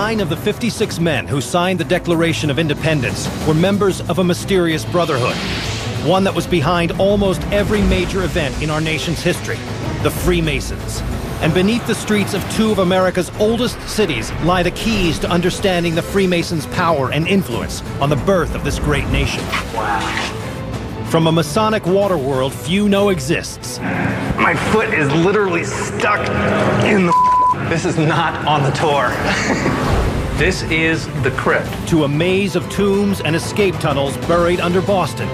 9 of the 56 men who signed the Declaration of Independence were members of a mysterious brotherhood, one that was behind almost every major event in our nation's history, the Freemasons. And beneath the streets of two of America's oldest cities lie the keys to understanding the Freemasons' power and influence on the birth of this great nation. Wow. From a Masonic water world few know exists. My foot is literally stuck in the... This is not on the tour. This is the crypt. To a maze of tombs and escape tunnels buried under Boston.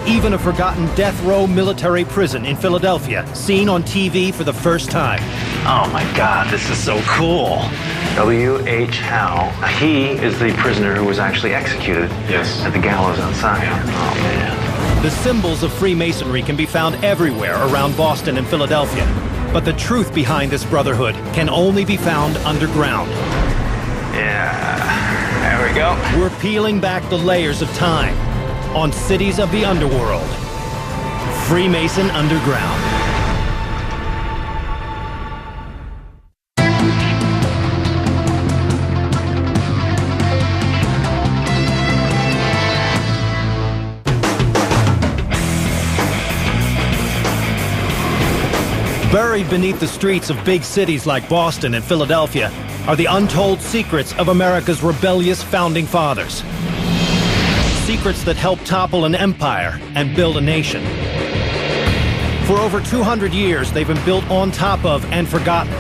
Even a forgotten death row military prison in Philadelphia, seen on TV for the first time. Oh my God, this is so cool. W.H. Howe, he is the prisoner who was actually executed at the gallows outside. Yeah. Oh man. The symbols of Freemasonry can be found everywhere around Boston and Philadelphia. But the truth behind this brotherhood can only be found underground. Yeah, there we go. We're peeling back the layers of time on Cities of the Underworld. Freemason Underground. Buried beneath the streets of big cities like Boston and Philadelphia are the untold secrets of America's rebellious founding fathers. Secrets that helped topple an empire and build a nation. For over 200 years, they've been built on top of and forgotten.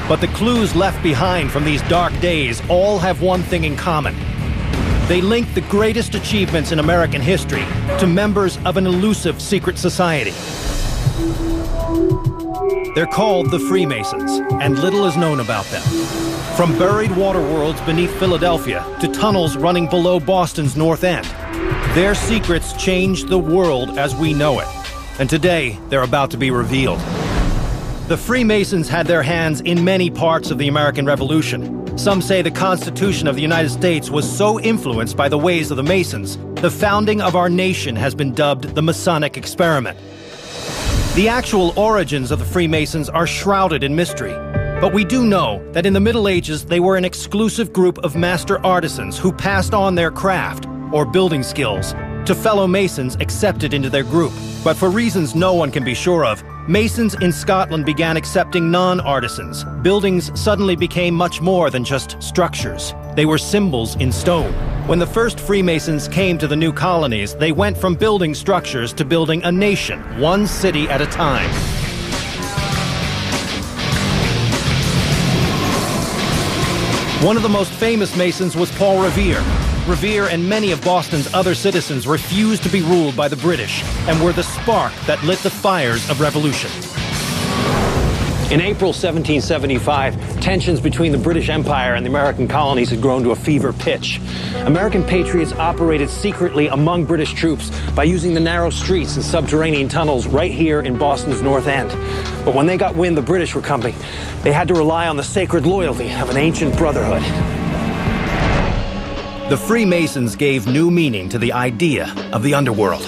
But the clues left behind from these dark days all have one thing in common. They link the greatest achievements in American history to members of an elusive secret society. They're called the Freemasons, and little is known about them. From buried water worlds beneath Philadelphia to tunnels running below Boston's North End, their secrets changed the world as we know it. And today, they're about to be revealed. The Freemasons had their hands in many parts of the American Revolution. Some say the Constitution of the United States was so influenced by the ways of the Masons, the founding of our nation has been dubbed the Masonic Experiment. The actual origins of the Freemasons are shrouded in mystery, but we do know that in the Middle Ages they were an exclusive group of master artisans who passed on their craft, or building skills, to fellow Masons accepted into their group. But for reasons no one can be sure of, Masons in Scotland began accepting non-artisans. Buildings suddenly became much more than just structures. They were symbols in stone. When the first Freemasons came to the new colonies, they went from building structures to building a nation, one city at a time. One of the most famous Masons was Paul Revere. Revere and many of Boston's other citizens refused to be ruled by the British and were the spark that lit the fires of revolution. In April 1775, tensions between the British Empire and the American colonies had grown to a fever pitch. American patriots operated secretly among British troops by using the narrow streets and subterranean tunnels right here in Boston's North End. But when they got wind the British were coming, they had to rely on the sacred loyalty of an ancient brotherhood. The Freemasons gave new meaning to the idea of the underworld.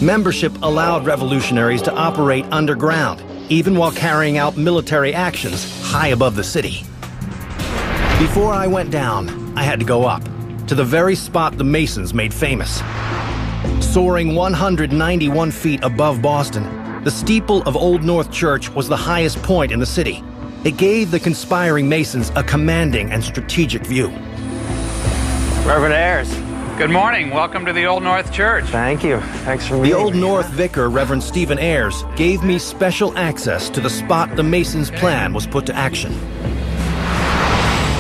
Membership allowed revolutionaries to operate underground, even while carrying out military actions high above the city. Before I went down, I had to go up, to the very spot the Masons made famous. Soaring 191 feet above Boston, the steeple of Old North Church was the highest point in the city. It gave the conspiring Masons a commanding and strategic view. Reverend Ayers. Good morning. Welcome to the Old North Church. Thank you. Thanks for meeting The Old me. North Vicar, Reverend Stephen Ayers, gave me special access to the spot the Masons' plan was put to action.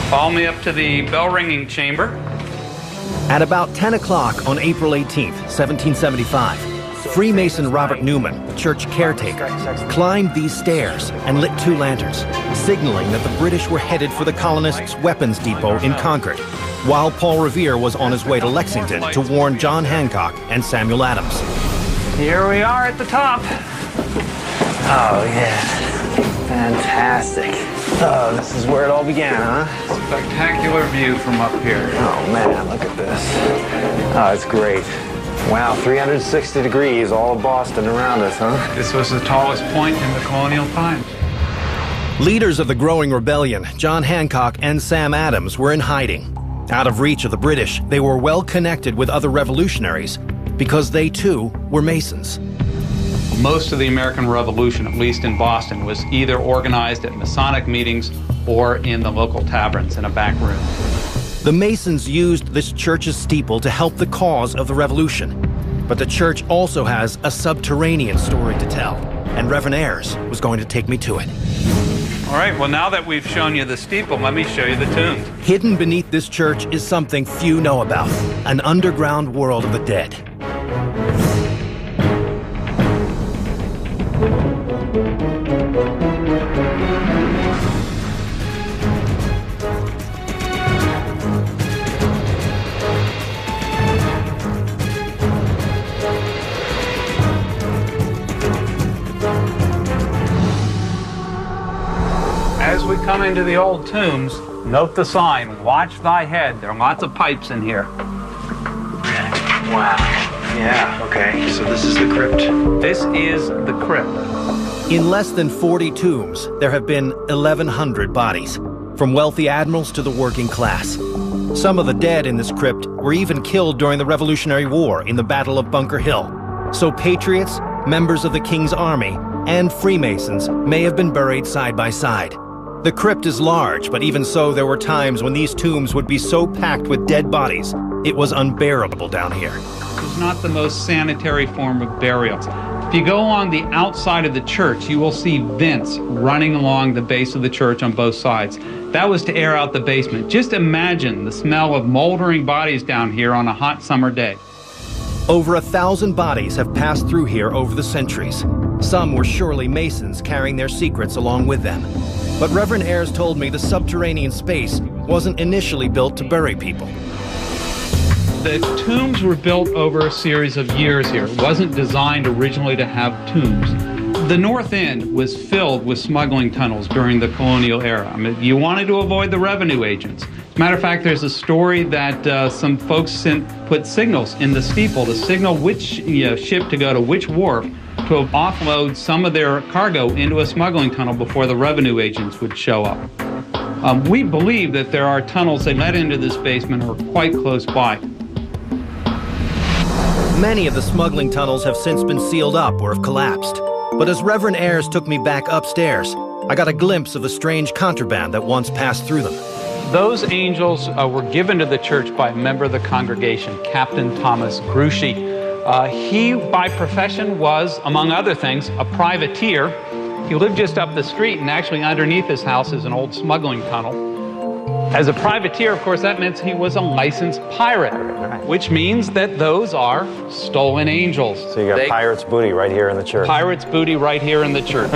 Follow me up to the bell-ringing chamber. At about 10 o'clock on April 18th, 1775, Freemason Robert Newman, the church caretaker, climbed these stairs and lit 2 lanterns, signaling that the British were headed for the colonists' weapons depot in Concord, while Paul Revere was on his way to Lexington to warn John Hancock and Samuel Adams. Here we are at the top. Oh, yeah. Fantastic. Oh, this is where it all began, huh? Spectacular view from up here. Oh, man, look at this. Oh, it's great. Wow, 360 degrees, all of Boston around us, huh? This was the tallest point in the colonial times. Leaders of the growing rebellion, John Hancock and Sam Adams, were in hiding. Out of reach of the British, they were well connected with other revolutionaries because they too were Masons. Most of the American Revolution, at least in Boston, was either organized at Masonic meetings or in the local taverns in a back room. The Masons used this church's steeple to help the cause of the revolution. But the church also has a subterranean story to tell, and Reverend Ayres was going to take me to it. All right, well, now that we've shown you the steeple, let me show you the tombs. Hidden beneath this church is something few know about, an underground world of the dead. As we come into the old tombs, note the sign, watch thy head. There are lots of pipes in here. Wow. Yeah, okay. So this is the crypt. This is the crypt. In less than 40 tombs, there have been 1,100 bodies, from wealthy admirals to the working class. Some of the dead in this crypt were even killed during the Revolutionary War in the Battle of Bunker Hill. So patriots, members of the King's Army, and Freemasons may have been buried side by side. The crypt is large, but even so, there were times when these tombs would be so packed with dead bodies, it was unbearable down here. It's not the most sanitary form of burial. If you go along the outside of the church, you will see vents running along the base of the church on both sides. That was to air out the basement. Just imagine the smell of moldering bodies down here on a hot summer day. Over 1,000 bodies have passed through here over the centuries. Some were surely Masons carrying their secrets along with them. But Reverend Ayres told me the subterranean space wasn't initially built to bury people. The tombs were built over a series of years here. It wasn't designed originally to have tombs. The north end was filled with smuggling tunnels during the colonial era. I mean, you wanted to avoid the revenue agents. As a matter of fact, there's a story that some folks put signals in the steeple to signal which ship to go to which wharf to offload some of their cargo into a smuggling tunnel before the revenue agents would show up. We believe that there are tunnels that led into this basement or quite close by. Many of the smuggling tunnels have since been sealed up or have collapsed. But as Reverend Ayres took me back upstairs, I got a glimpse of the strange contraband that once passed through them. Those angels were given to the church by a member of the congregation, Captain Thomas Gruchy. He, by profession, was, among other things, a privateer. He lived just up the street, and actually underneath his house is an old smuggling tunnel. As a privateer, of course, that meant he was a licensed pirate, which means that those are stolen angels. So you got pirate's booty right here in the church. Pirate's booty right here in the church.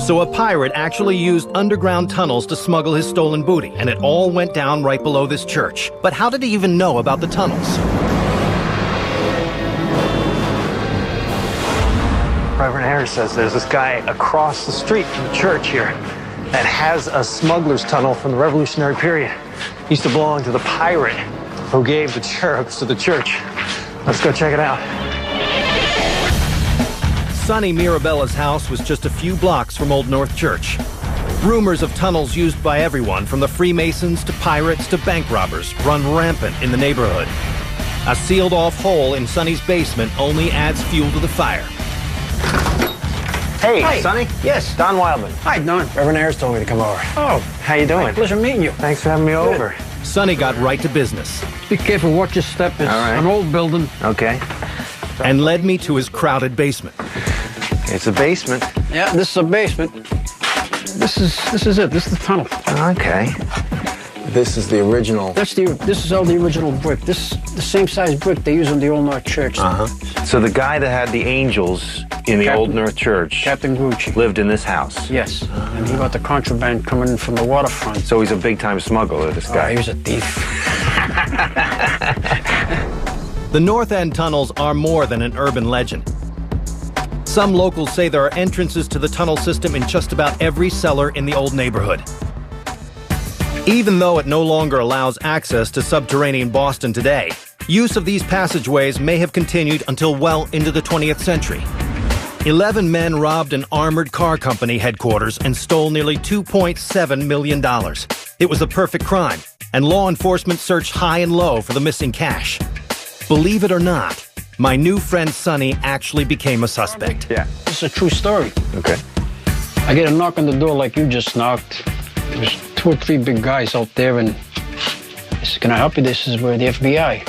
So a pirate actually used underground tunnels to smuggle his stolen booty, and it all went down right below this church. But how did he even know about the tunnels? Reverend Ayres says there's this guy across the street from the church here that has a smuggler's tunnel from the Revolutionary period. He used to belong to the pirate who gave the cherubs to the church. Let's go check it out. Sonny Mirabella's house was just a few blocks from Old North Church. Rumors of tunnels used by everyone from the Freemasons to pirates to bank robbers run rampant in the neighborhood. A sealed-off hole in Sonny's basement only adds fuel to the fire. Hey, Hi. Sonny. Yes. Don Wildman. Hi, Don. Reverend Ayres told me to come over. Oh, How you doing? pleasure meeting you. Thanks for having me over. Sonny got right to business Be careful, watch your step. It's All right. an old building. Okay. and led me to his crowded basement. It's a basement. Yeah, this is a basement. This is it. This is the tunnel. Okay. This is the original. This is all the original brick. This the same size brick they use in the Old North Church. So the guy that had the angels in the Old North Church Captain Gruchy. lived in this house. Yes, and he got the contraband coming in from the waterfront. So he's a big-time smuggler, this guy. He was a thief. The North End tunnels are more than an urban legend. Some locals say there are entrances to the tunnel system in just about every cellar in the old neighborhood. Even though it no longer allows access to subterranean Boston today, use of these passageways may have continued until well into the 20th century. 11 men robbed an armored car company headquarters and stole nearly $2.7 million. It was the perfect crime, and law enforcement searched high and low for the missing cash. Believe it or not, my new friend Sonny actually became a suspect. Yeah. This is a true story. Okay. I get a knock on the door like you just knocked. There's 2 or 3 big guys out there, and I said, "Can I help you? This is where the FBI."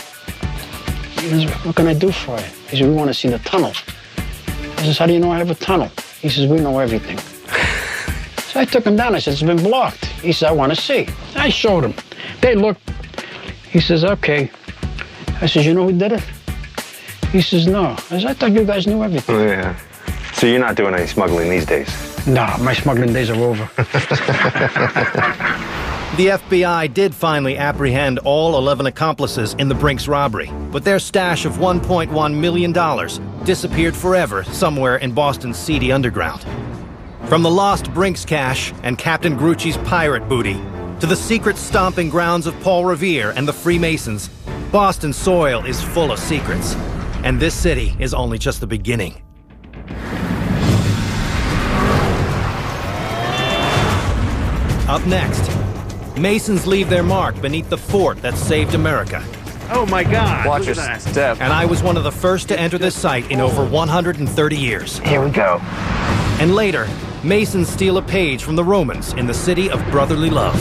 He says, "What can I do for you?" He said, "We want to see the tunnel." I says, "How do you know I have a tunnel?" He says, "We know everything." So I took him down. I said, "It's been blocked." He said, "I want to see." I showed him. They looked. He says, "Okay." I says, "You know who did it?" He says, "No." I said, "I thought you guys knew everything." Oh, yeah. So you're not doing any smuggling these days? Nah, my smuggling days are over. The FBI did finally apprehend all 11 accomplices in the Brinks robbery, but their stash of $1.1 million disappeared forever somewhere in Boston's seedy underground. From the lost Brinks cash and Captain Grucci's pirate booty to the secret stomping grounds of Paul Revere and the Freemasons, Boston's soil is full of secrets, and this city is only just the beginning. Up next, Masons leave their mark beneath the fort that saved America. Oh my God! Watch your step. And I was one of the first to enter this site in over 130 years. Here we go. And later, Masons steal a page from the Romans in the city of brotherly love.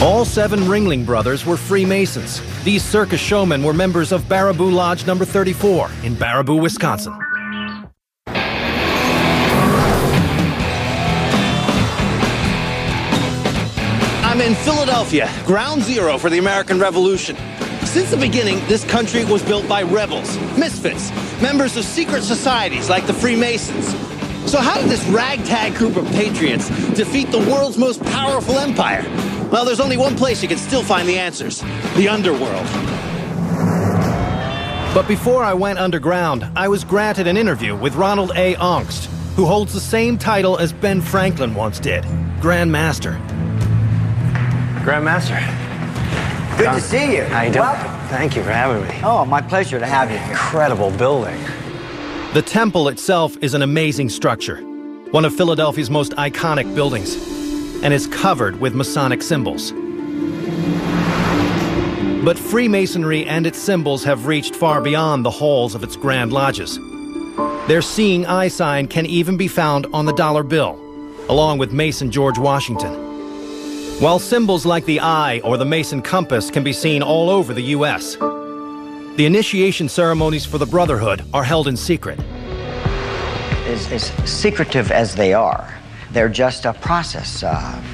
All 7 Ringling brothers were Freemasons. These circus showmen were members of Baraboo Lodge number 34 in Baraboo, Wisconsin. I'm in Philadelphia, ground zero for the American Revolution. Since the beginning, this country was built by rebels, misfits, members of secret societies like the Freemasons. So how did this ragtag group of patriots defeat the world's most powerful empire? Well, there's only one place you can still find the answers: the Underworld. But before I went underground, I was granted an interview with Ronald A. Ongst, who holds the same title as Ben Franklin once did, Grand Master. Grandmaster. Good to see you. How you doing? Welcome. Thank you for having me. Oh, my pleasure to have you here. Incredible building. The temple itself is an amazing structure, one of Philadelphia's most iconic buildings, and is covered with Masonic symbols. But Freemasonry and its symbols have reached far beyond the halls of its grand lodges. Their seeing eye sign can even be found on the dollar bill, along with Mason George Washington. While symbols like the eye or the Mason compass can be seen all over the U.S., the initiation ceremonies for the Brotherhood are held in secret. As secretive as they are, they're just a process,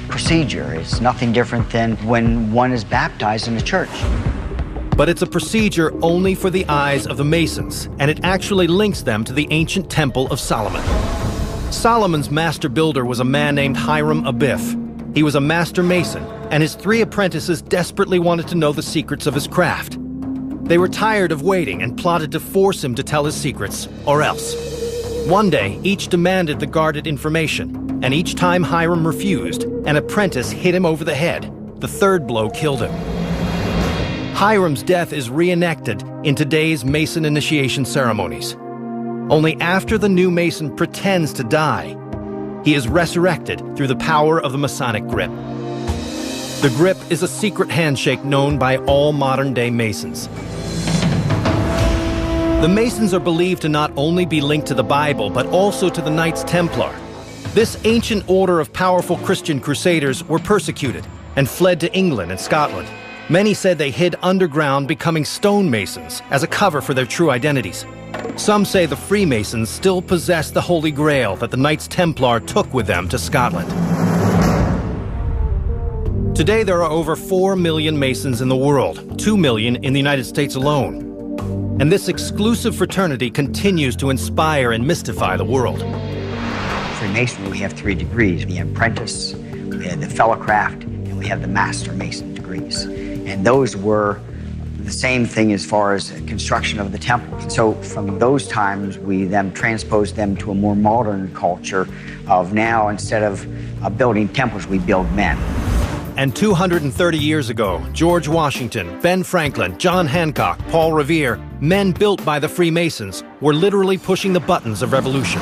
procedure. It's nothing different than when one is baptized in a church. But it's a procedure only for the eyes of the Masons, and it actually links them to the ancient Temple of Solomon. Solomon's master builder was a man named Hiram Abiff. He was a master mason, and his 3 apprentices desperately wanted to know the secrets of his craft. They were tired of waiting and plotted to force him to tell his secrets, or else. One day, each demanded the guarded information, and each time Hiram refused, an apprentice hit him over the head. The 3rd blow killed him. Hiram's death is reenacted in today's Mason initiation ceremonies. Only after the new Mason pretends to die, he is resurrected through the power of the Masonic grip. The grip is a secret handshake known by all modern-day Masons. The Masons are believed to not only be linked to the Bible, but also to the Knights Templar. This ancient order of powerful Christian crusaders were persecuted and fled to England and Scotland. Many said they hid underground, becoming stonemasons as a cover for their true identities. Some say the Freemasons still possess the Holy Grail that the Knights Templar took with them to Scotland. Today there are over 4 million Masons in the world, 2 million in the United States alone. And this exclusive fraternity continues to inspire and mystify the world. Freemasonry, we have 3 degrees. We have apprentice, we have the fellowcraft, and we have the master mason degrees. And those were the same thing as far as construction of the temples. So from those times, we then transposed them to a more modern culture of now, instead of building temples, we build men. And 230 years ago, George Washington, Ben Franklin, John Hancock, Paul Revere, men built by the Freemasons, were literally pushing the buttons of revolution.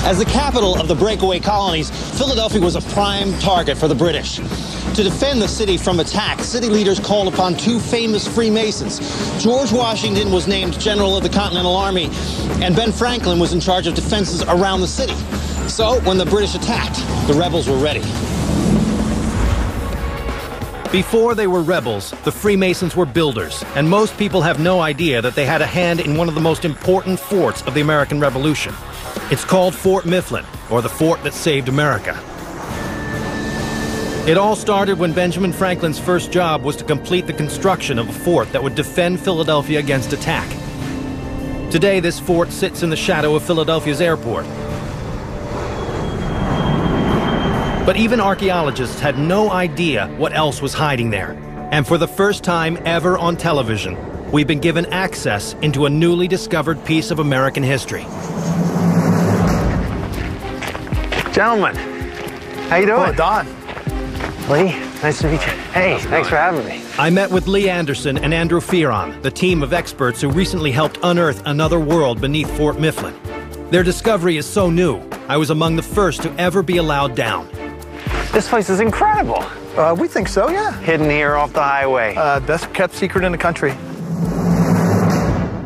As the capital of the breakaway colonies, Philadelphia was a prime target for the British. To defend the city from attack, city leaders called upon two famous Freemasons. George Washington was named General of the Continental Army, and Ben Franklin was in charge of defenses around the city. So, when the British attacked, the rebels were ready. Before they were rebels, the Freemasons were builders, and most people have no idea that they had a hand in one of the most important forts of the American Revolution. It's called Fort Mifflin, or the fort that saved America. It all started when Benjamin Franklin's first job was to complete the construction of a fort that would defend Philadelphia against attack. Today, this fort sits in the shadow of Philadelphia's airport. But even archaeologists had no idea what else was hiding there. And for the first time ever on television, we've been given access into a newly discovered piece of American history. Gentlemen, how you doing? Oh, Don. Lee, nice to meet you. Hey, thanks for having me. I met with Lee Anderson and Andrew Fearon, the team of experts who recently helped unearth another world beneath Fort Mifflin. Their discovery is so new, I was among the first to ever be allowed down. This place is incredible. We think so, yeah. Hidden here off the highway. Best kept secret in the country.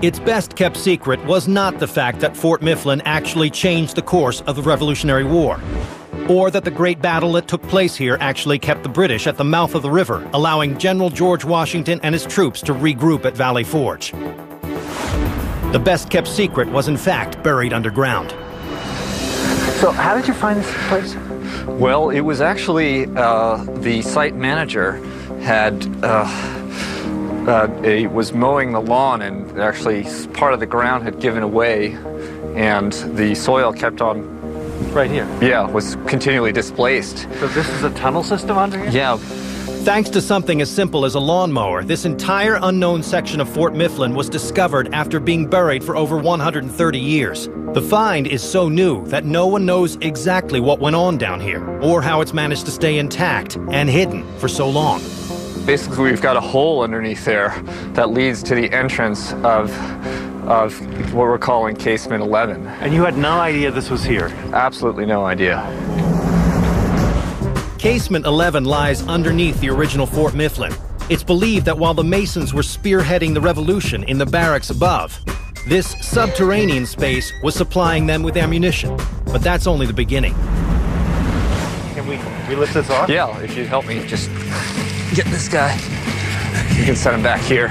Its best kept secret was not the fact that Fort Mifflin actually changed the course of the Revolutionary War, or that the great battle that took place here actually kept the British at the mouth of the river, allowing General George Washington and his troops to regroup at Valley Forge. The best kept secret was in fact buried underground. So, how did you find this place? Well, it was actually the site manager he was mowing the lawn, and actually part of the ground had given away, and the soil kept on. Right here. Yeah, was continually displaced. So this is a tunnel system under here? Yeah. Thanks to something as simple as a lawnmower, this entire unknown section of Fort Mifflin was discovered after being buried for over 130 years. The find is so new that no one knows exactly what went on down here, or how it's managed to stay intact and hidden for so long. Basically, we've got a hole underneath there that leads to the entrance of what we're calling Casement 11. And you had no idea this was here? Absolutely no idea. Casement 11 lies underneath the original Fort Mifflin. It's believed that while the Masons were spearheading the revolution in the barracks above, this subterranean space was supplying them with ammunition. But that's only the beginning. Can we lift this off? Yeah, if you'd help me just get this guy. You can set him back here.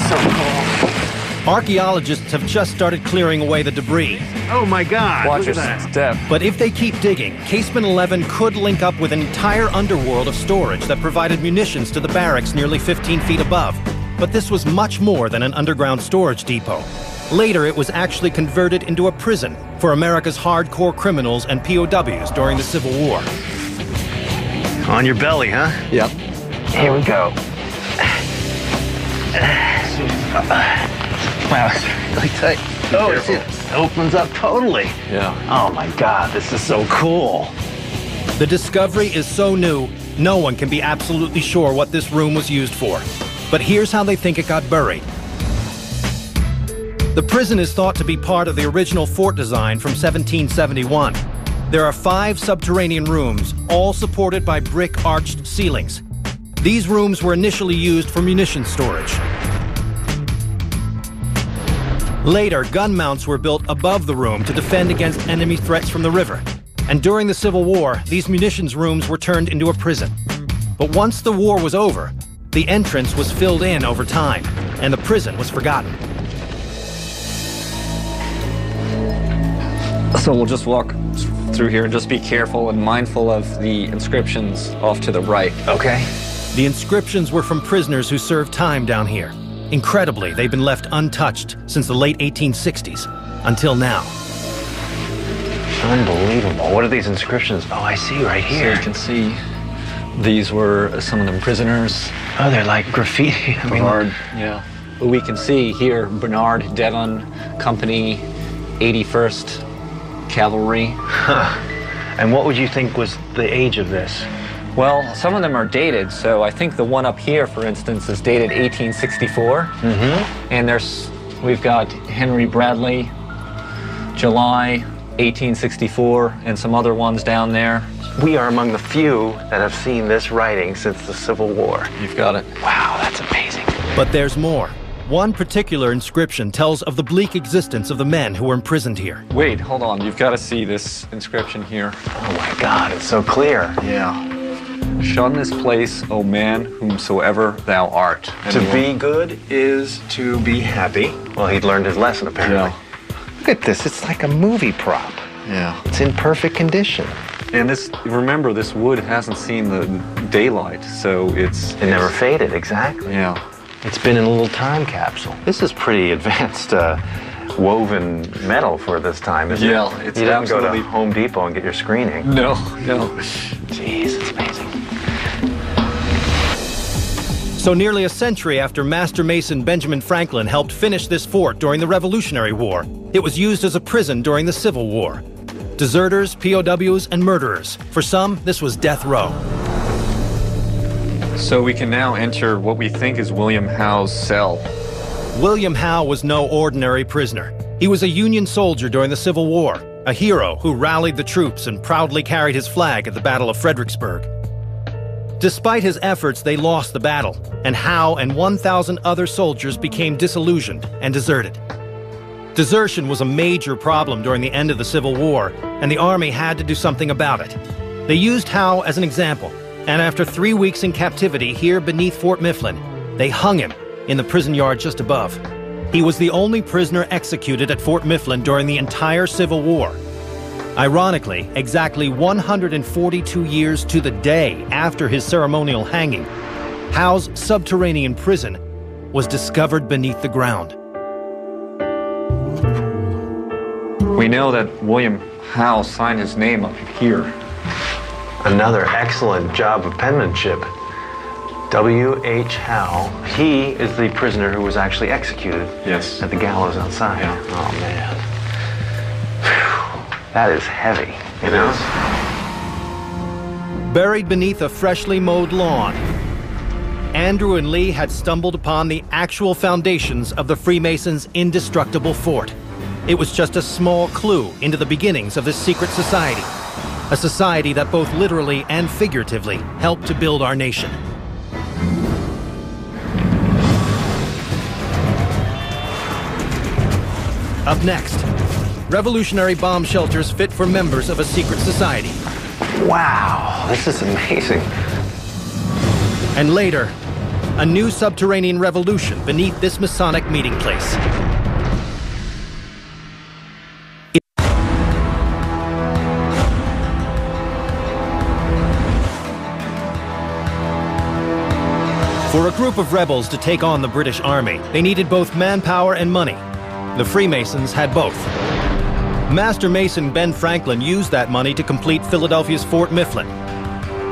So cool. Archaeologists have just started clearing away the debris. Oh my God, Watch look your at that. step. But if they keep digging, Casement 11 could link up with an entire underworld of storage that provided munitions to the barracks nearly 15 feet above. But this was much more than an underground storage depot. Later, it was actually converted into a prison for America's hardcore criminals and POWs during the Civil War. On your belly, huh? Yep. Here we go. Wow, it's really tight. Oh, it opens up totally. Yeah. Oh my God, this is so cool. The discovery is so new, no one can be absolutely sure what this room was used for. But here's how they think it got buried. The prison is thought to be part of the original fort design from 1771. There are 5 subterranean rooms, all supported by brick arched ceilings. These rooms were initially used for munitions storage. Later, gun mounts were built above the room to defend against enemy threats from the river. And during the Civil War, these munitions rooms were turned into a prison. But once the war was over, the entrance was filled in over time, and the prison was forgotten. So we'll just walk through here and just be careful and mindful of the inscriptions off to the right. Okay. The inscriptions were from prisoners who served time down here. Incredibly, they've been left untouched since the late 1860s, until now. Unbelievable. What are these inscriptions? Oh, I see right here. So you can see these were some of them prisoners. Oh, they're like graffiti. Bernard, yeah. But we can see here, Bernard, Devon, Company, 81st Cavalry. And what would you think was the age of this? Well, some of them are dated, so I think the one up here, for instance, is dated 1864. And we've got Henry Bradley, July 1864, and some other ones down there. We are among the few that have seen this writing since the Civil War. You've got it. Wow, that's amazing. But there's more. One particular inscription tells of the bleak existence of the men who were imprisoned here. Wait, hold on. You've got to see this inscription here. Oh my God, it's so clear. Yeah. Shun this place, O man, whomsoever thou art. To be good is to be happy. Well, he'd learned his lesson, apparently. Yeah. Look at this. It's like a movie prop. Yeah. It's in perfect condition. And remember, this wood hasn't seen the daylight, so it never faded, exactly. Yeah. It's been in a little time capsule. This is pretty advanced woven metal for this time, isn't it? Yeah, it's you didn't go absolutely... to Home Depot and get your screening. No. Jeez, it's amazing. So nearly a century after Master Mason Benjamin Franklin helped finish this fort during the Revolutionary War, it was used as a prison during the Civil War. Deserters, POWs, and murderers. For some, this was death row. So we can now enter what we think is William Howe's cell. William Howe was no ordinary prisoner. He was a Union soldier during the Civil War, a hero who rallied the troops and proudly carried his flag at the Battle of Fredericksburg. Despite his efforts, they lost the battle, and Howe and 1,000 other soldiers became disillusioned and deserted. Desertion was a major problem during the end of the Civil War, and the Army had to do something about it. They used Howe as an example, and after 3 weeks in captivity here beneath Fort Mifflin, they hung him in the prison yard just above. He was the only prisoner executed at Fort Mifflin during the entire Civil War. Ironically, exactly 142 years to the day after his ceremonial hanging, Howe's subterranean prison was discovered beneath the ground. We know that William Howe signed his name up here. Another excellent job of penmanship. W.H. Howe. He is the prisoner who was actually executed Yes. at the gallows outside. Yeah. Oh, man. Whew. That is heavy. It is. Buried beneath a freshly mowed lawn, Andrew and Lee had stumbled upon the actual foundations of the Freemasons' indestructible fort. It was just a small clue into the beginnings of this secret society, a society that both literally and figuratively helped to build our nation. Up next, revolutionary bomb shelters fit for members of a secret society. Wow, this is amazing. And later, a new subterranean revolution beneath this Masonic meeting place. For a group of rebels to take on the British Army, they needed both manpower and money. The Freemasons had both. Master Mason Ben Franklin used that money to complete Philadelphia's Fort Mifflin.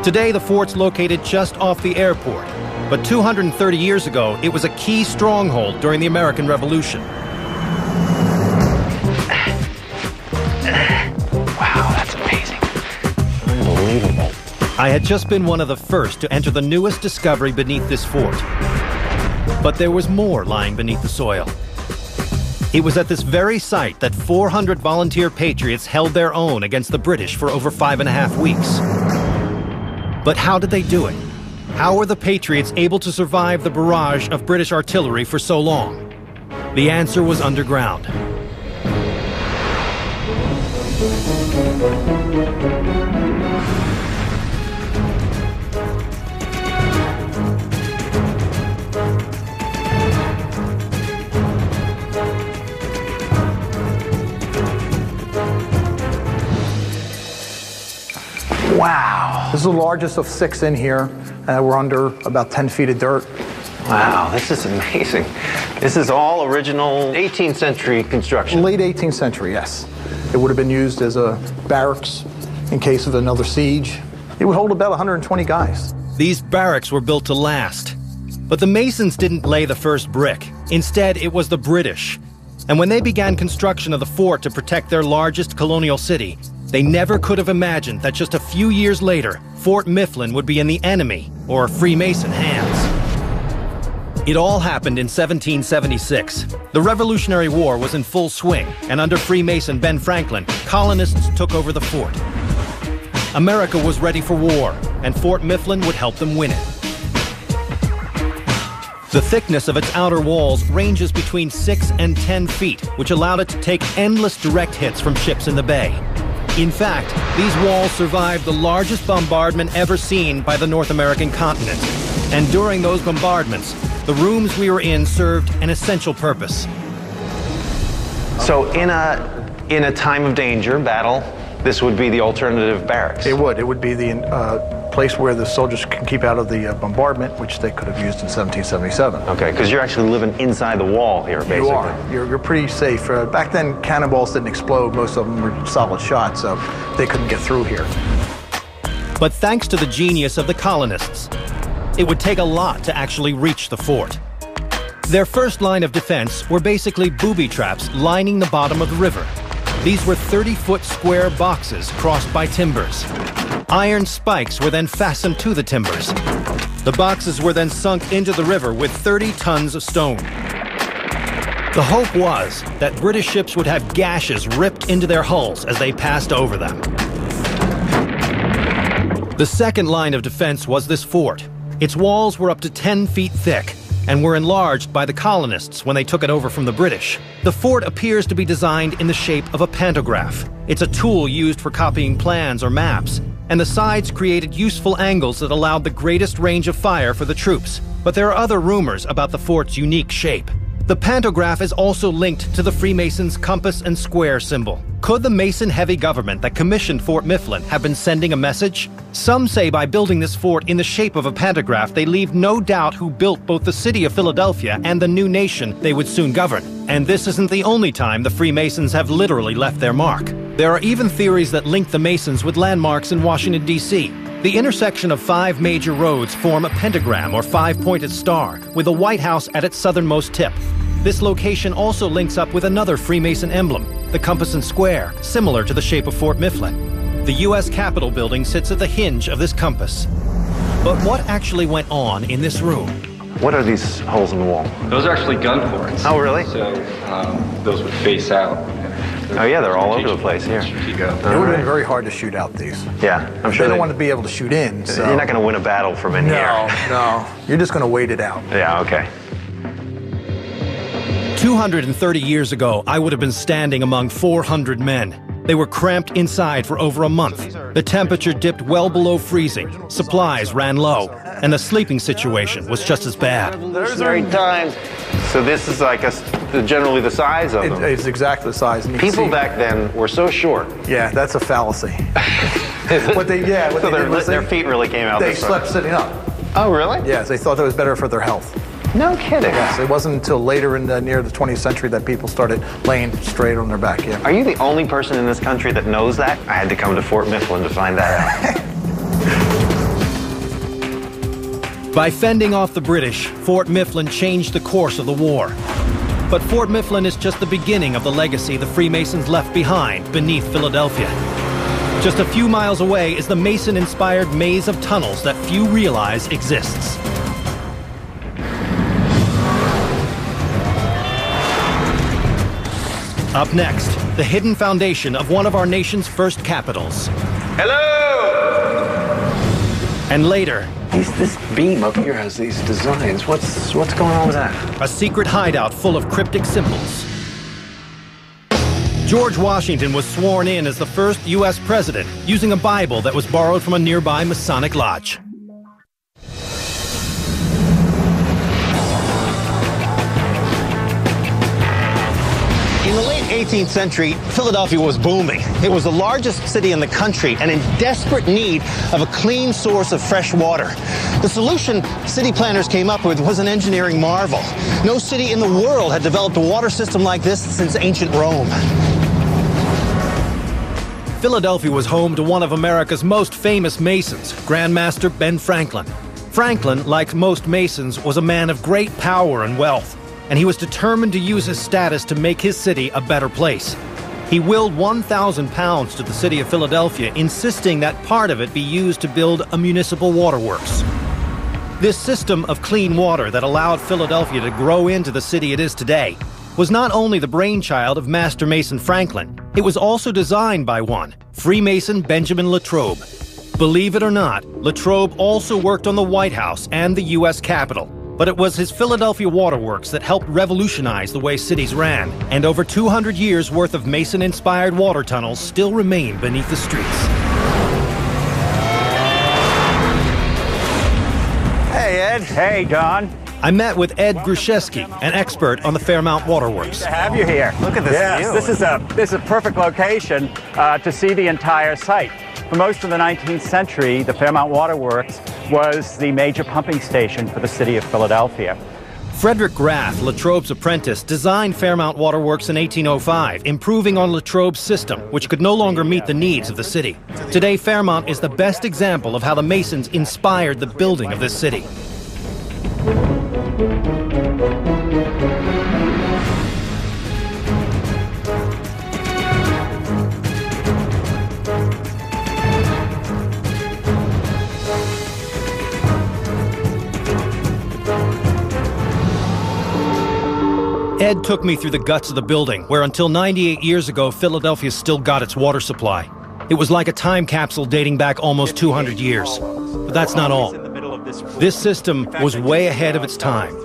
Today, the fort's located just off the airport, but 230 years ago, it was a key stronghold during the American Revolution. Wow, that's amazing. Unbelievable. I had just been one of the first to enter the newest discovery beneath this fort. But there was more lying beneath the soil. It was at this very site that 400 volunteer patriots held their own against the British for over 5.5 weeks. But how did they do it? How were the patriots able to survive the barrage of British artillery for so long? The answer was underground. Wow. This is the largest of 6 in here. We're under about 10 feet of dirt. Wow, this is amazing. This is all original 18th century construction. Late 18th century, yes. It would have been used as a barracks in case of another siege. It would hold about 120 guys. These barracks were built to last. But the Masons didn't lay the first brick. Instead, it was the British. And when they began construction of the fort to protect their largest colonial city, they never could have imagined that just a few years later, Fort Mifflin would be in the enemy, or Freemason, hands. It all happened in 1776. The Revolutionary War was in full swing, and under Freemason Ben Franklin, colonists took over the fort. America was ready for war, and Fort Mifflin would help them win it. The thickness of its outer walls ranges between 6 and 10 feet, which allowed it to take endless direct hits from ships in the bay. In fact, these walls survived the largest bombardment ever seen by the North American continent. And during those bombardments, the rooms we were in served an essential purpose. So in a time of danger, battle, this would be the alternative barracks? It would. It would be the place where the soldiers can keep out of the bombardment, which they could have used in 1777. Okay, because you're actually living inside the wall here, basically. You are. You're pretty safe. Back then, cannonballs didn't explode. Most of them were solid shots, so they couldn't get through here. But thanks to the genius of the colonists, it would take a lot to actually reach the fort. Their first line of defense were basically booby traps lining the bottom of the river. These were 30-foot square boxes crossed by timbers. Iron spikes were then fastened to the timbers. The boxes were then sunk into the river with 30 tons of stone. The hope was that British ships would have gashes ripped into their hulls as they passed over them. The second line of defense was this fort. Its walls were up to 10 feet thick and were enlarged by the colonists when they took it over from the British. The fort appears to be designed in the shape of a pantograph. It's a tool used for copying plans or maps, and the sides created useful angles that allowed the greatest range of fire for the troops. But there are other rumors about the fort's unique shape. The pantograph is also linked to the Freemasons' compass and square symbol. Could the Mason-heavy government that commissioned Fort Mifflin have been sending a message? Some say by building this fort in the shape of a pantograph, they leave no doubt who built both the city of Philadelphia and the new nation they would soon govern. And this isn't the only time the Freemasons have literally left their mark. There are even theories that link the Masons with landmarks in Washington, D.C. The intersection of 5 major roads form a pentagram or 5-pointed star, with the White House at its southernmost tip. This location also links up with another Freemason emblem, the compass and square, similar to the shape of Fort Mifflin. The U.S. Capitol building sits at the hinge of this compass. But what actually went on in this room? What are these holes in the wall? Those are actually gun ports. Oh, really? So those would face out. Oh, yeah, they're all over the place here. It would have been very hard to shoot out these. Yeah, I'm sure they don't want to be able to shoot in. So. You're not going to win a battle from in here. No. You're just going to wait it out. Yeah, okay. 230 years ago, I would have been standing among 400 men. They were cramped inside for over a month. The temperature dipped well below freezing, supplies ran low, and the sleeping situation was just as bad. Revolutionary times. So this is like generally the size of them? It's exactly the size. People back then were so short. Yeah, that's a fallacy. Their feet really came out They this slept far. sitting up. Oh, really? Yes, they thought that was better for their health. No kidding. Yes, it wasn't until later in near the 20th century that people started laying straight on their back. Yeah. Are you the only person in this country that knows that? I had to come to Fort Mifflin to find that out. By fending off the British, Fort Mifflin changed the course of the war. But Fort Mifflin is just the beginning of the legacy the Freemasons left behind beneath Philadelphia. Just a few miles away is the Mason-inspired maze of tunnels that few realize exists. Up next, the hidden foundation of one of our nation's first capitals. Hello! And later, This beam up here has these designs. What's going on with that? a secret hideout full of cryptic symbols. George Washington was sworn in as the first U.S. president using a Bible that was borrowed from a nearby Masonic lodge. In the late 18th century, Philadelphia was booming. It was the largest city in the country and in desperate need of a clean source of fresh water. The solution city planners came up with was an engineering marvel. No city in the world had developed a water system like this since ancient Rome. Philadelphia was home to one of America's most famous Masons, Grandmaster Ben Franklin. Franklin, like most Masons, was a man of great power and wealth. and he was determined to use his status to make his city a better place. He willed 1,000 pounds to the city of Philadelphia, insisting that part of it be used to build a municipal waterworks. This system of clean water that allowed Philadelphia to grow into the city it is today was not only the brainchild of Master Mason Franklin, it was also designed by one, Freemason Benjamin Latrobe. Believe it or not, Latrobe also worked on the White House and the U.S. Capitol, but it was his Philadelphia waterworks that helped revolutionize the way cities ran, and over 200 years' worth of Mason-inspired water tunnels still remain beneath the streets. Hey, Ed. Hey, John. I met with Ed Gruszewski, an expert on the Fairmount Waterworks. Good to have you here. Look at this view. This is a perfect location to see the entire site. For most of the 19th century, the Fairmount Waterworks was the major pumping station for the city of Philadelphia. Frederick Graff, Latrobe's apprentice, designed Fairmount Waterworks in 1805, improving on Latrobe's system, which could no longer meet the needs of the city. Today, Fairmount is the best example of how the Masons inspired the building of this city. Ed took me through the guts of the building, where until 98 years ago, Philadelphia still got its water supply. It was like a time capsule dating back almost 200 years. But that's not all. This system was way ahead of its time,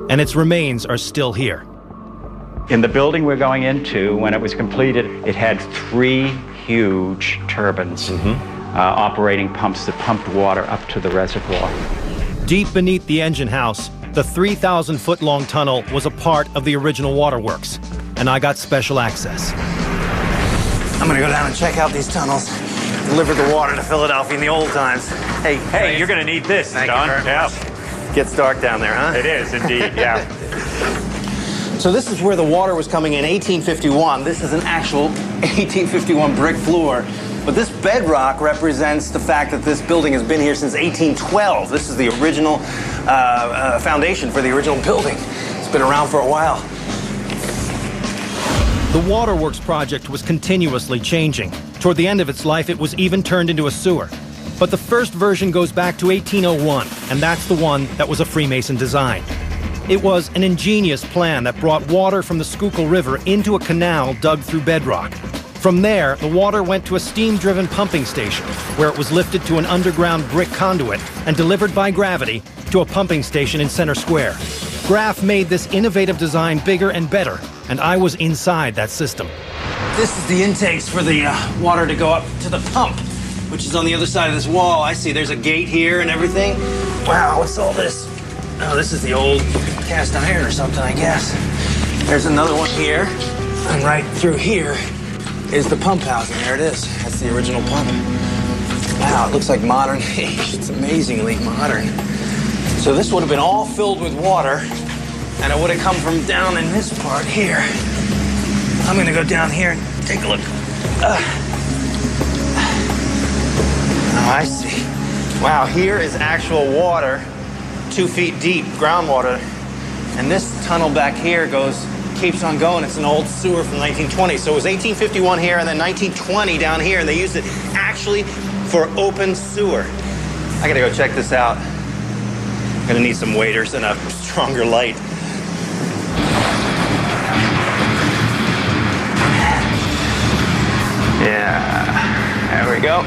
and its remains are still here. In the building we're going into, when it was completed, it had 3 huge turbines operating pumps that pumped water up to the reservoir. Deep beneath the engine house, the 3,000-foot-long tunnel was a part of the original waterworks, and I got special access. I'm gonna go down and check out these tunnels. Delivered the water to Philadelphia in the old times. Hey, you're going to need this, John. Yeah. Gets dark down there, huh? It is, indeed, yeah. So this is where the water was coming in 1851. This is an actual 1851 brick floor. But this bedrock represents the fact that this building has been here since 1812. This is the original foundation for the original building. It's been around for a while. The Waterworks project was continuously changing. Toward the end of its life, it was even turned into a sewer. But the first version goes back to 1801, and that's the one that was a Freemason design. It was an ingenious plan that brought water from the Schuylkill River into a canal dug through bedrock. From there, the water went to a steam-driven pumping station, where it was lifted to an underground brick conduit and delivered by gravity to a pumping station in Center Square. Graff made this innovative design bigger and better, and I was inside that system. This is the intakes for the water to go up to the pump, which is on the other side of this wall. I see there's a gate here and everything. Wow, what's all this? Oh, this is the old cast iron or something, I guess. There's another one here, and right through here is the pump housing. There it is. That's the original pump. Wow, it looks like modern age. It's amazingly modern. So this would have been all filled with water, and it would have come from down in this part here. I'm gonna go down here and take a look. Oh, I see. Wow, here is actual water, 2 feet deep, groundwater. And this tunnel back here keeps on going. It's an old sewer from 1920. So it was 1851 here and then 1920 down here, and they used it actually for open sewer. I gotta go check this out. I'm gonna need some waders and a stronger light. Yeah, there we go.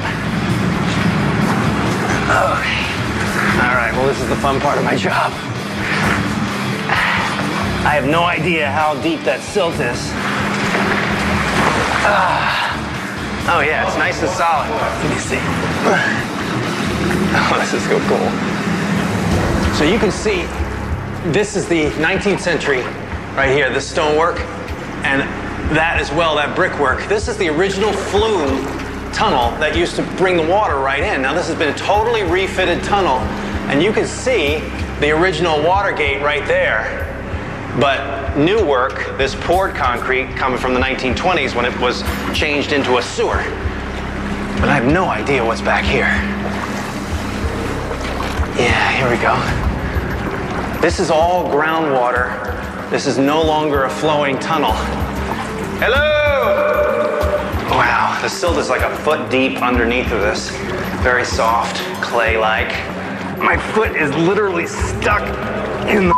Okay. All right, well, this is the fun part of my job. I have no idea how deep that silt is. Oh, yeah, it's nice and solid. Let me see. Oh, this is so cool. So you can see, this is the 19th century right here, this stonework, and that as well, that brickwork. This is the original flume tunnel that used to bring the water right in. Now this has been a totally refitted tunnel, and you can see the original water gate right there. But new work, this poured concrete coming from the 1920s when it was changed into a sewer. But I have no idea what's back here. Yeah, here we go. This is all groundwater. This is no longer a flowing tunnel. Hello! Wow, the silt is like a foot deep underneath of this. Very soft, clay-like. My foot is literally stuck in the...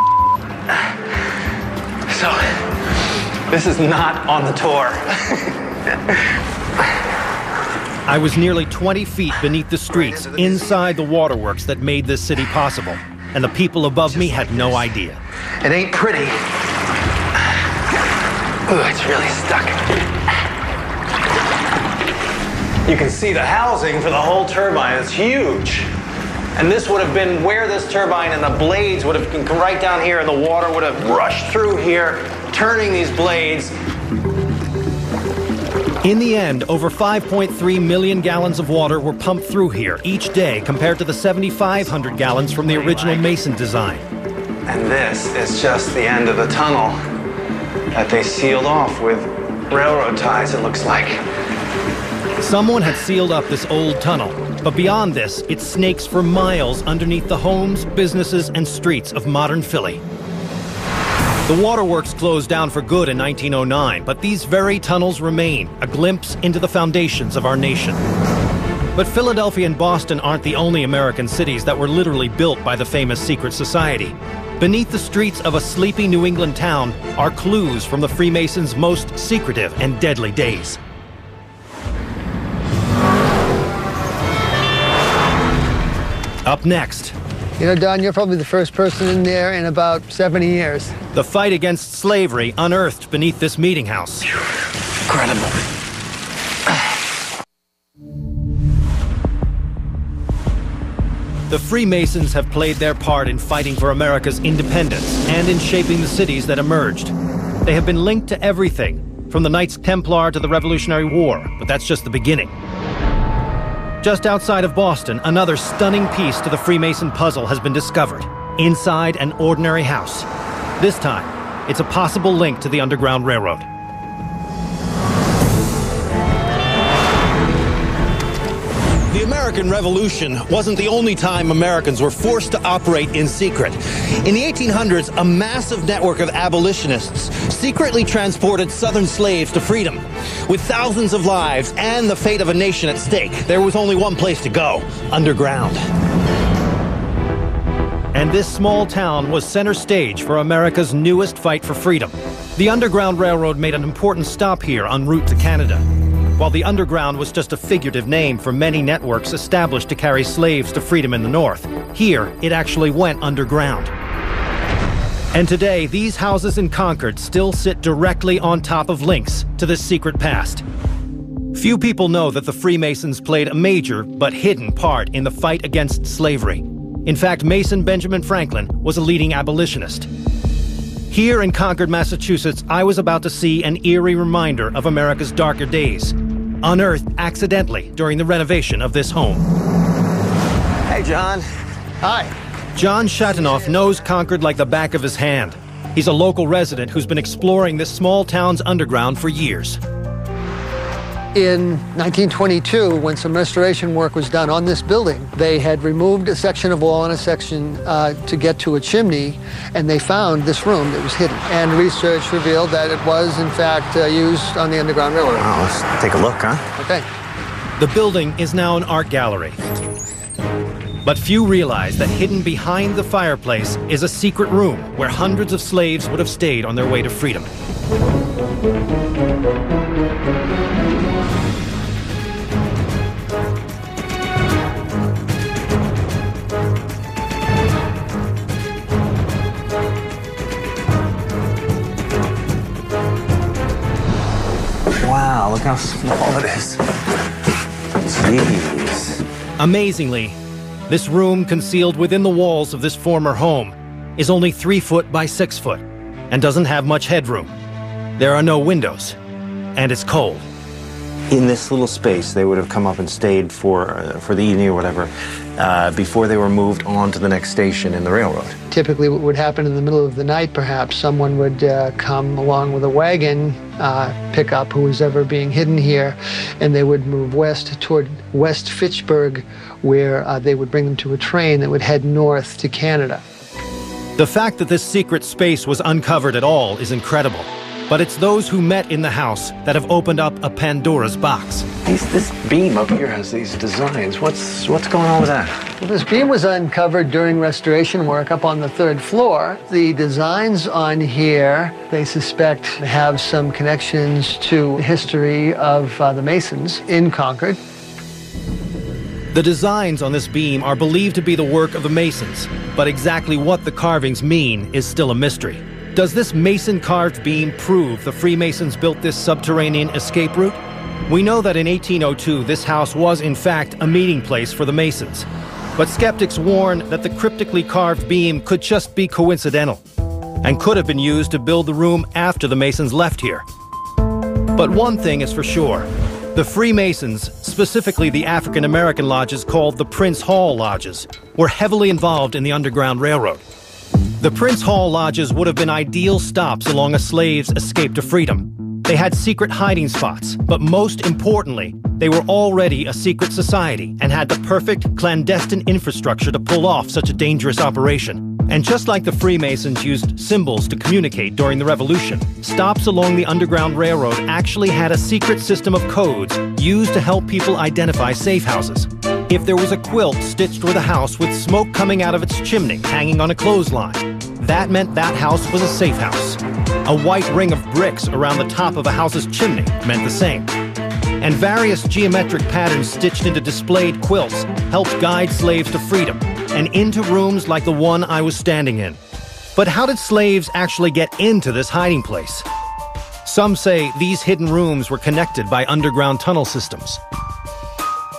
So, this is not on the tour. I was nearly 20 feet beneath the streets, inside the waterworks that made this city possible, and the people above me had no idea. It ain't pretty. Ooh, it's really stuck. You can see the housing for the whole turbine. It's huge. And this would have been where this turbine and the blades would have come right down here, and the water would have rushed through here, turning these blades. In the end, over 5.3 million gallons of water were pumped through here each day, compared to the 7,500 gallons from the original Mason design. And this is just the end of the tunnel that they sealed off with railroad ties, it looks like. Someone had sealed up this old tunnel, but beyond this, it snakes for miles underneath the homes, businesses, and streets of modern Philly. The waterworks closed down for good in 1909, but these very tunnels remain, a glimpse into the foundations of our nation. But Philadelphia and Boston aren't the only American cities that were literally built by the famous secret society. Beneath the streets of a sleepy New England town are clues from the Freemasons' most secretive and deadly days. Up next. You know, Don, you're probably the first person in there in about 70 years. The fight against slavery unearthed beneath this meeting house. Incredible. The Freemasons have played their part in fighting for America's independence and in shaping the cities that emerged. They have been linked to everything, from the Knights Templar to the Revolutionary War, but that's just the beginning. Just outside of Boston, another stunning piece to the Freemason puzzle has been discovered, inside an ordinary house. This time, it's a possible link to the Underground Railroad. The American Revolution wasn't the only time Americans were forced to operate in secret. In the 1800s, a massive network of abolitionists secretly transported Southern slaves to freedom. With thousands of lives and the fate of a nation at stake, there was only one place to go: underground. And this small town was center stage for America's newest fight for freedom. The Underground Railroad made an important stop here en route to Canada. While the Underground was just a figurative name for many networks established to carry slaves to freedom in the North, here it actually went underground. And today, these houses in Concord still sit directly on top of links to this secret past. Few people know that the Freemasons played a major but hidden part in the fight against slavery. In fact, Mason Benjamin Franklin was a leading abolitionist. Here in Concord, Massachusetts, I was about to see an eerie reminder of America's darker days, unearthed accidentally during the renovation of this home. Hey, John. Hi. John Shatanoff knows Concord like the back of his hand. He's a local resident who's been exploring this small town's underground for years. In 1922, when some restoration work was done on this building, they had removed a section of wall and a section to get to a chimney, and they found this room that was hidden. And research revealed that it was, in fact, used on the Underground Railroad. Oh, let's take a look, huh? Okay. The building is now an art gallery. But few realize that hidden behind the fireplace is a secret room where hundreds of slaves would have stayed on their way to freedom. Wow, look how small it is. Jeez. Amazingly, this room concealed within the walls of this former home is only 3 foot by 6 foot and doesn't have much headroom. There are no windows, and it's cold. In this little space, they would have come up and stayed for the evening or whatever before they were moved on to the next station in the railroad. Typically what would happen in the middle of the night, perhaps, someone would come along with a wagon, pick up who was ever being hidden here, and they would move west toward West Fitchburg, where they would bring them to a train that would head north to Canada. The fact that this secret space was uncovered at all is incredible. But it's those who met in the house that have opened up a Pandora's box. This beam up here has these designs. What's going on with that? Well, this beam was uncovered during restoration work up on the 3rd floor. The designs on here, they suspect, have some connections to the history of the Masons in Concord. The designs on this beam are believed to be the work of the Masons, but exactly what the carvings mean is still a mystery. Does this Mason-carved beam prove the Freemasons built this subterranean escape route? We know that in 1802 this house was in fact a meeting place for the Masons, but skeptics warn that the cryptically carved beam could just be coincidental and could have been used to build the room after the Masons left here. But one thing is for sure. The Freemasons, specifically the African-American lodges called the Prince Hall Lodges, were heavily involved in the Underground Railroad. The Prince Hall Lodges would have been ideal stops along a slave's escape to freedom. They had secret hiding spots, but most importantly, they were already a secret society and had the perfect clandestine infrastructure to pull off such a dangerous operation. And just like the Freemasons used symbols to communicate during the Revolution, stops along the Underground Railroad actually had a secret system of codes used to help people identify safe houses. If there was a quilt stitched with a house with smoke coming out of its chimney hanging on a clothesline, that meant that house was a safe house. A white ring of bricks around the top of a house's chimney meant the same. And various geometric patterns stitched into displayed quilts helped guide slaves to freedom and into rooms like the one I was standing in. But how did slaves actually get into this hiding place? Some say these hidden rooms were connected by underground tunnel systems.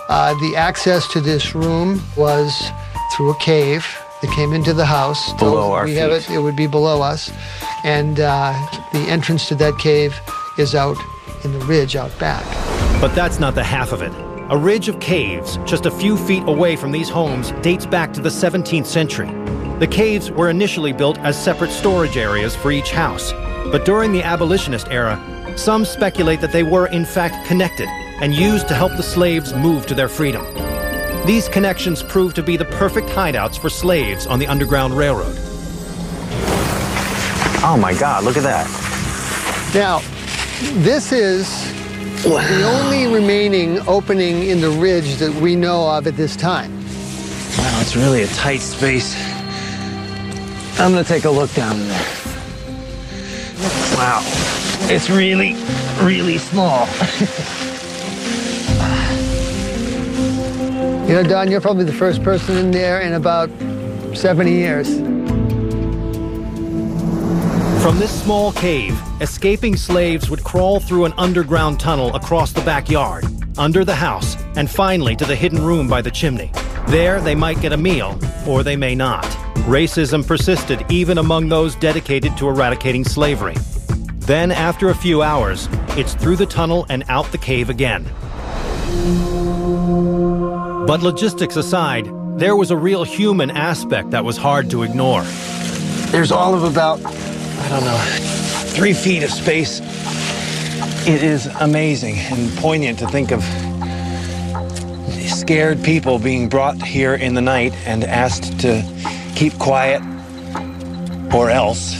The access to this room was through a cave that came into the house. Below our feet. It would be below us. And the entrance to that cave is out in the ridge out back. But that's not the half of it. A ridge of caves just a few feet away from these homes dates back to the 17th century. The caves were initially built as separate storage areas for each house. But during the abolitionist era, some speculate that they were in fact connected and used to help the slaves move to their freedom. These connections proved to be the perfect hideouts for slaves on the Underground Railroad. Oh my God, look at that. Now, this is the only remaining opening in the ridge that we know of at this time. Wow, it's really a tight space. I'm gonna take a look down there. Wow, it's really, really small. You know, Don, you're probably the first person in there in about 70 years. From this small cave, escaping slaves would crawl through an underground tunnel across the backyard, under the house, and finally to the hidden room by the chimney. There, they might get a meal, or they may not. Racism persisted even among those dedicated to eradicating slavery. Then, after a few hours, it's through the tunnel and out the cave again. But logistics aside, there was a real human aspect that was hard to ignore. There's all of about, I don't know, 3 feet of space. It is amazing and poignant to think of scared people being brought here in the night and asked to keep quiet or else.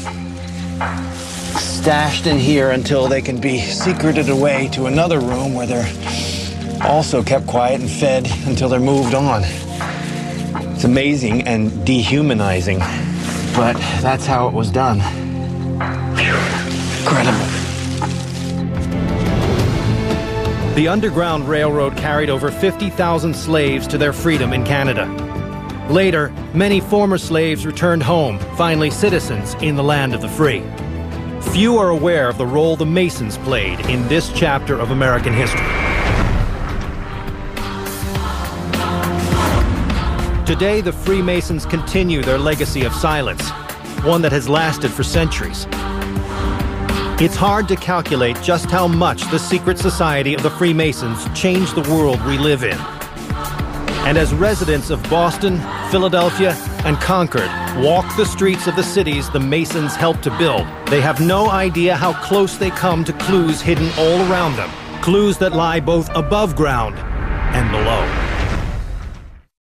Stashed in here until they can be secreted away to another room where they're also kept quiet and fed until they're moved on. It's amazing and dehumanizing, but that's how it was done. Incredible. The Underground Railroad carried over 50,000 slaves to their freedom in Canada. Later, many former slaves returned home, finally citizens in the land of the free. Few are aware of the role the Masons played in this chapter of American history. Today, the Freemasons continue their legacy of silence, one that has lasted for centuries. It's hard to calculate just how much the secret society of the Freemasons changed the world we live in. And as residents of Boston, Philadelphia, and Concord walk the streets of the cities the Masons helped to build, they have no idea how close they come to clues hidden all around them, clues that lie both above ground and below.